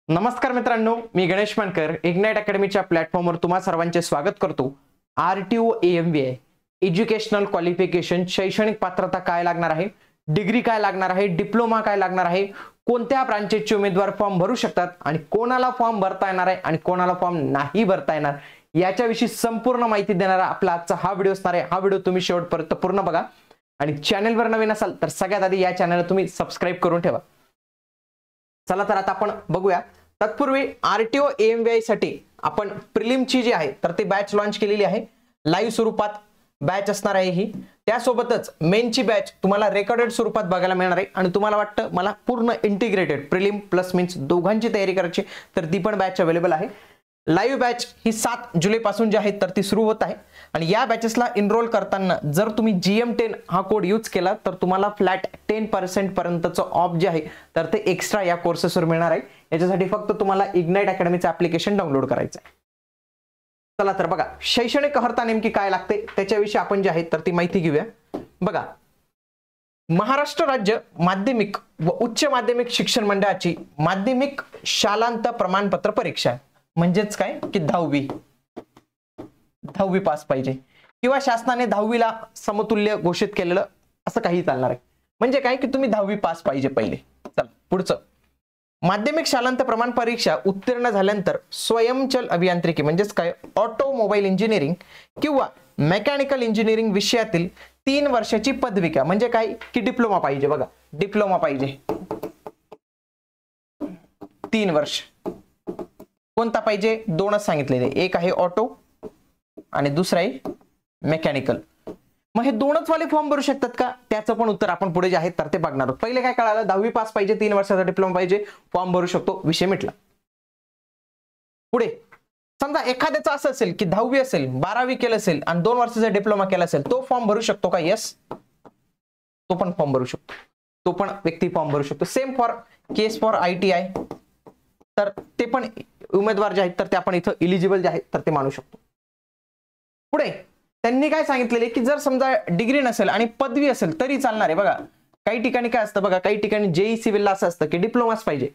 नमस्कार मित्रांनो, मी गणेश मानकर इग्नाइट अकॅडमीच्या प्लॅटफॉर्मवर तुम्हा सर्वांचे स्वागत करतो। आरटीओ एएमव्हीआय एज्युकेशनल क्वालिफिकेशन शैक्षणिक पात्रता काय लागणार आहे, डिग्री काय लागणार आहे, डिप्लोमा काय लागणार आहे, कोणत्या ब्रांचेसचे उमेदवार फॉर्म भरू शकतात आणि कोणाला फॉर्म भरता येणार आहे आणि कोणाला फॉर्म नाही भरता येणार याच्याविषयी संपूर्ण माहिती देणारा आपला आजचा हा व्हिडिओ असणार आहे। हा व्हिडिओ तुम्ही शेवटपर्यंत पूर्ण बघा आणि चॅनलवर नवीन असाल तर सगळ्यात आधी या चॅनलला तुम्ही सबस्क्राइब करून ठेवा। चला तर आता आपण बघूया। तत्पूर्वी आरटीओ एएमव्हीआय साठी आपण प्रिलिमची जी आहे तर ती बॅच लॉन्च केलेली आहे। लाईव्ह स्वरूपात बॅच असणार आहे ही, त्यासोबतच मेनची बॅच तुम्हाला रेकॉर्डेड स्वरूपात बघायला मिळणार आहे आणि तुम्हाला वाटतं मला पूर्ण इंटिग्रेटेड प्रिलिम प्लस मेन्स दोघांची तयारी करायची तर ती पण बॅच अवेलेबल आहे। लाईव्ह बॅच ही 7 जुलै पासून जी आहे तर ती सुरू होत आहे आणि या बॅचेसला एनरोल करताना जर तुम्ही GM10 हा कोड यूज केला तर तुम्हाला फ्लॅट 10% पर्यंतचं ऑफ जे आहे तर ते एक्स्ट्रा या कोर्सेसवर मिळणार आहे। याच्यासाठी फक्त तुम्हाला इग्नाइट अकॅडमीचं ॲप्लिकेशन डाउनलोड करायचं आहे। चला तर बघा, शैक्षणिक अर्हता नेमकी काय लागते त्याच्याविषयी आपण जे आहे तर ती माहिती घेऊया। बघा, महाराष्ट्र राज्य माध्यमिक व उच्च माध्यमिक शिक्षण मंडळाची माध्यमिक शालांत प्रमाणपत्र परीक्षा म्हणजेच काय की 10वी पास पाहिजे किंवा शासनाने 10वीला समतुल्य घोषित केलेलं असं काही चालणार आहे। म्हणजे काय की तुम्ही 10वी पास पाहिजे पहिले। चला पुढचं, माध्यमिक शालांत प्रमाण परीक्षा उत्तीर्ण झाल्यानंतर स्वयंचल अभियांत्रिकी म्हणजेच काय ऑटोमोबाईल इंजिनिअरिंग किंवा मेकॅनिकल इंजिनिअरिंग विषयातील 3 वर्षाची पदविका म्हणजे काय की डिप्लोमा पाहिजे। बघा, डिप्लोमा पाहिजे 3 वर्ष। कोणता पाहिजे? दोनच सांगितलेले, एक आहे ऑटो आणि दुसरा आहे मेकॅनिकल। मग हे दोनच वाले फॉर्म भरू शकतात का? त्याचं पण उत्तर आपण पुढे जे आहे तर ते बघणार आहोत। पहिले काय कळालं, 10वी पास पाहिजे, 3 वर्षाचा डिप्लोमा पाहिजे, फॉर्म भरू शकतो, विषय मिटला। पुढे समजा एखाद्याचं असं असेल की 10वी असेल, 12वी केलं असेल आणि 2 वर्षाचा डिप्लोमा केला असेल, तो फॉर्म भरू शकतो का? यस, तो पण फॉर्म भरू शकतो, तो पण व्यक्ती फॉर्म भरू शकतो। Same for case for ITI, तर ते पण उमेदवार जे आहेत तर ते आपण इथं इलिजिबल जे आहेत तर ते मानू शकतो। पुढे त्यांनी काय सांगितलेले की जर समजा डिग्री नसेल आणि पदवी असेल तरी चालणार आहे। बघा, काही ठिकाणी काय असतं, बघा काही ठिकाणी JEE सिव्हिलला असं असतं की डिप्लोमाच पाहिजे,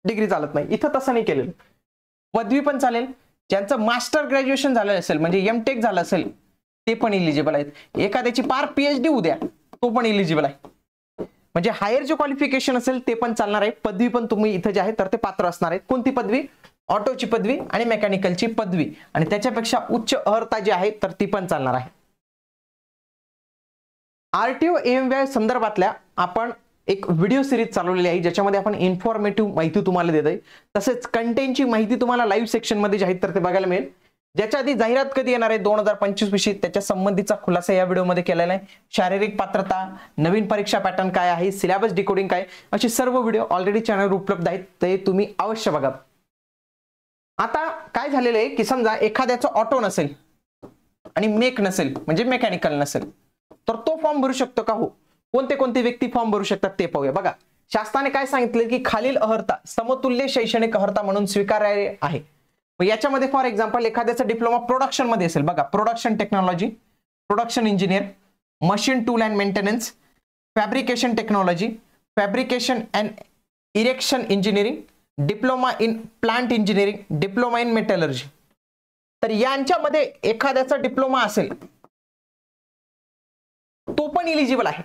डिग्री चालत नाही। इथं तसं नाही केलेलं, पदवी पण चालेल। ज्यांचं मास्टर ग्रॅज्युएशन झालं असेल म्हणजे MTech झालं असेल ते पण इलिजिबल आहेत। एखाद्याची पार PhD उद्या तो पण इलिजिबल आहे। म्हणजे हायर जे क्वालिफिकेशन असेल ते पण चालणार आहे। पदवी पण तुम्ही इथं जे आहे तर ते पात्र असणार आहेत। कोणती पदवी? ऑटोची पदवी आणि मेकॅनिकलची पदवी आणि त्याच्यापेक्षा उच्च अर्हता जी आहे तर ती पण चालणार आहे। आरटीओ एएमव्हीआय संदर्भातल्या आपण एक व्हिडिओ सिरीज चालवलेली आहे ज्याच्यामध्ये आपण इन्फॉर्मेटिव्ह माहिती तुम्हाला देतोय, तसेच कंटेंटची माहिती तुम्हाला लाईव्ह सेक्शन मध्ये जे आहे तर ते बघायला मिळेल। ज्याच्या आधी जाहिरात कधी येणार आहे 2025 विषयी त्याच्या संबंधीचा खुलासा या व्हिडिओमध्ये केलेला आहे। शारीरिक पात्रता, नवीन परीक्षा पॅटर्न काय आहे, सिलेबस डिकोडिंग काय, अशी सर्व व्हिडिओ ऑलरेडी चॅनलवर उपलब्ध आहेत, ते तुम्ही अवश्य बघा। आता काय झालेलं आहे की समजा एखाद्याचं ऑटो नसेल आणि मेक नसेल म्हणजे मेकॅनिकल नसेल तर तो फॉर्म भरू शकतो का? हो। कोणते कोणते व्यक्ती फॉर्म भरू शकतात ते पाहूया। बघा, शासनाने काय सांगितले की खालील अर्हता समतुल्य शैक्षणिक अर्हता म्हणून स्वीकारार्ह आहे। याच्यामध्ये फॉर एक्झाम्पल एखाद्याचा डिप्लोमा प्रोडक्शन मध्ये असेल, बघा production technology, production engineer, machine tool and maintenance, fabrication technology, fabrication and erection engineering, diploma in plant engineering, diploma in metallurgy, तर यांच्यामध्ये एखाद्याचा डिप्लोमा असेल तो पण इलिजिबल आहे,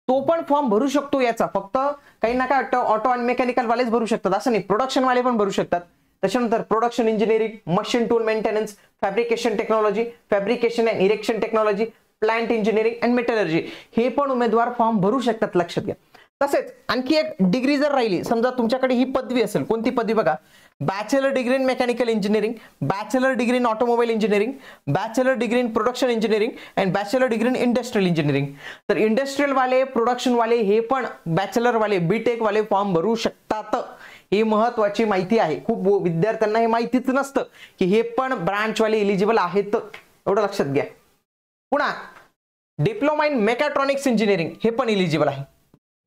तो पण फॉर्म भरू शकतो। याचा फक्त काही ना काय ऑटो आणि मेकॅनिकल वालेच भरू शकतात असं नाही, प्रोडक्शन वाले पण भरू शकतात। त्याच्यानंतर production engineering, machine tool maintenance, fabrication technology, fabrication and erection technology, plant engineering and metallurgy हे पण उमेदवार फॉर्म भरू शकतात, लक्षात घ्या। तसेच आणखी एक डिग्री जर राहिली, समजा तुमच्याकडे ही पदवी असेल, कोणती पदवी? बघा, bachelor degree in mechanical engineering, bachelor degree in automobile engineering, bachelor degree in production engineering and bachelor degree in industrial engineering, तर इंडस्ट्रियल वाले, प्रोडक्शन वाले हे पण बॅचलर वाले, BTech वाले फॉर्म भरू शकतात। ही महत्वाची माहिती आहे, खूप विद्यार्थ्यांना हे माहितीच नसतं की हे पण ब्रांच वाले इलिजिबल आहेत, एवढं लक्षात घ्या। पुन्हा डिप्लोमा इन मेकॅट्रॉनिक्स इंजिनिअरिंग हे पण इलिजिबल आहे,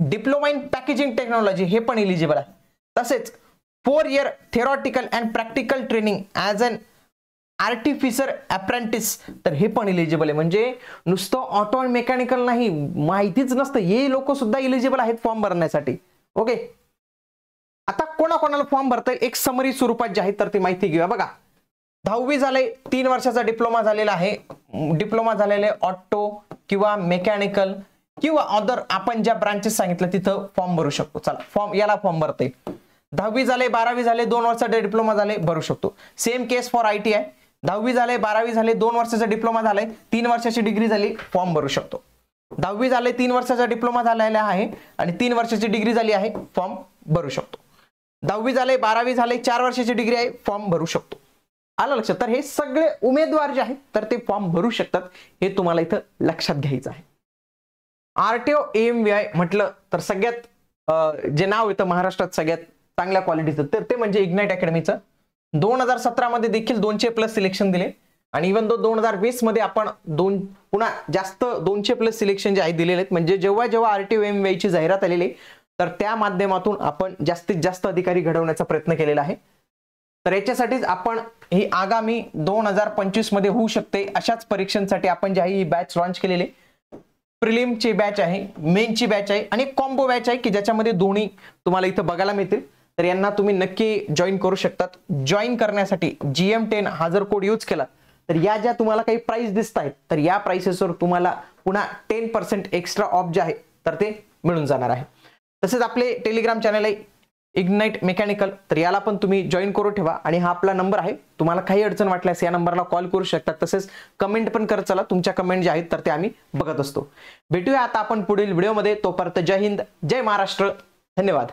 डिप्लोमा इन पॅकेजिंग टेक्नॉलॉजी हे पण इलिजिबल आहे। तसेच 4 year theoretical and practical training as an artificer apprentice तर हे पण इलिजिबल आहे। म्हणजे नुसतं ऑटो आणि मेकॅनिकल नाही, माहितीच नसतं, हे लोक सुद्धा इलिजिबल आहेत फॉर्म भरण्यासाठी। ओके, आता कोण कोणाला फॉर्म भरता येईल एक समरी स्वरूपात जे आहे तर ती माहिती घेऊया. बघा 10वी झाले, 3 वर्षाचा डिप्लोमा झालेला आहे, डिप्लोमा झालेले ऑटो किंवा मेकॅनिकल किंवा अदर आपण ज्या ब्रांचेस सांगितलं तिथं फॉर्म भरू शकतो. चला फॉर्म याला फॉर्म भरता येईल. 10वी झाले, 12वी झाले, 2 वर्षाचा डिप्लोमा झाले, भरू शकतो. Same case for ITI. 10वी झाले, 12वी झाले, 2 वर्षाचा डिप्लोमा झालाय, 3 वर्षाची डिग्री झाली, फॉर्म भरू शकतो. 10वी झाले, 3 वर्षाचा डिप्लोमा झालेला आहे आणि 3 वर्षाची डिग्री झाली आहे, फॉर्म भरू शकतो. 10वी झाले, 12वी झाले, 4 वर्षाची डिग्री आहे, फॉर्म भरू शकतो. आलं लक्षात. तर हे सगळे उमेदवार जे आहेत तर ते फॉर्म भरू शकतात, हे तुम्हाला इथं लक्षात घ्यायचं आहे. RTO AMVI म्हटलं तर सगळ्यात जे नाव येतं महाराष्ट्रात सगळ्यात चांगल्या क्वालिटीचं तर ते म्हणजे इग्नाइट अकॅडमीचं. 2017 मध्ये देखील 200+ सिलेक्शन दिले आणि इव्हन 2020 मध्ये आपण पुन्हा जास्त 200+ सिलेक्शन जे आहे दिलेले आहेत. म्हणजे जेव्हा जेव्हा RTO AMVI ची जाहिरात आलेली तर त्या माध्यमातून आपण जास्तीत जास्त अधिकारी घडवण्याचा प्रयत्न केलेला आहे. तर याच्यासाठीच आपण ही आगामी 2025 मध्ये होऊ शकते अशाच परीक्षांसाठी आपण जे आहे ही बॅच लॉन्च केलेली. प्रिलिमची बॅच आहे, मेनची बॅच आहे आणि कॉम्बो बॅच आहे की ज्याच्यामध्ये दोन्ही तुम्हाला इथं बघायला मिळतील. तर यांना तुम्ही नक्की जॉईन करू शकतात. जॉईन करण्यासाठी GM10 हा जर कोड यूज केला तर या ज्या तुम्हाला काही प्राइस दिसत आहेत तर या प्राइसेसवर तुम्हाला पुन्हा 10% एक्स्ट्रा ऑफ जे आहे तर ते मिळून जाणार आहे. तसेच आपले टेलिग्राम चॅनल आहे इग्नाइट मेकॅनिकल, तर याला पण तुम्ही जॉईन करून ठेवा आणि हा आपला नंबर आहे. तुम्हाला काही अडचण वाटल्यास या नंबरला कॉल करू शकता. तसेच कमेंट पण करत चला, तुमच्या कमेंट जे आहेत तर ते आम्ही बघत असतो. भेटूया आता आपण पुढील व्हिडिओमध्ये. तोपर्यंत जय हिंद, जय महाराष्ट्र, धन्यवाद.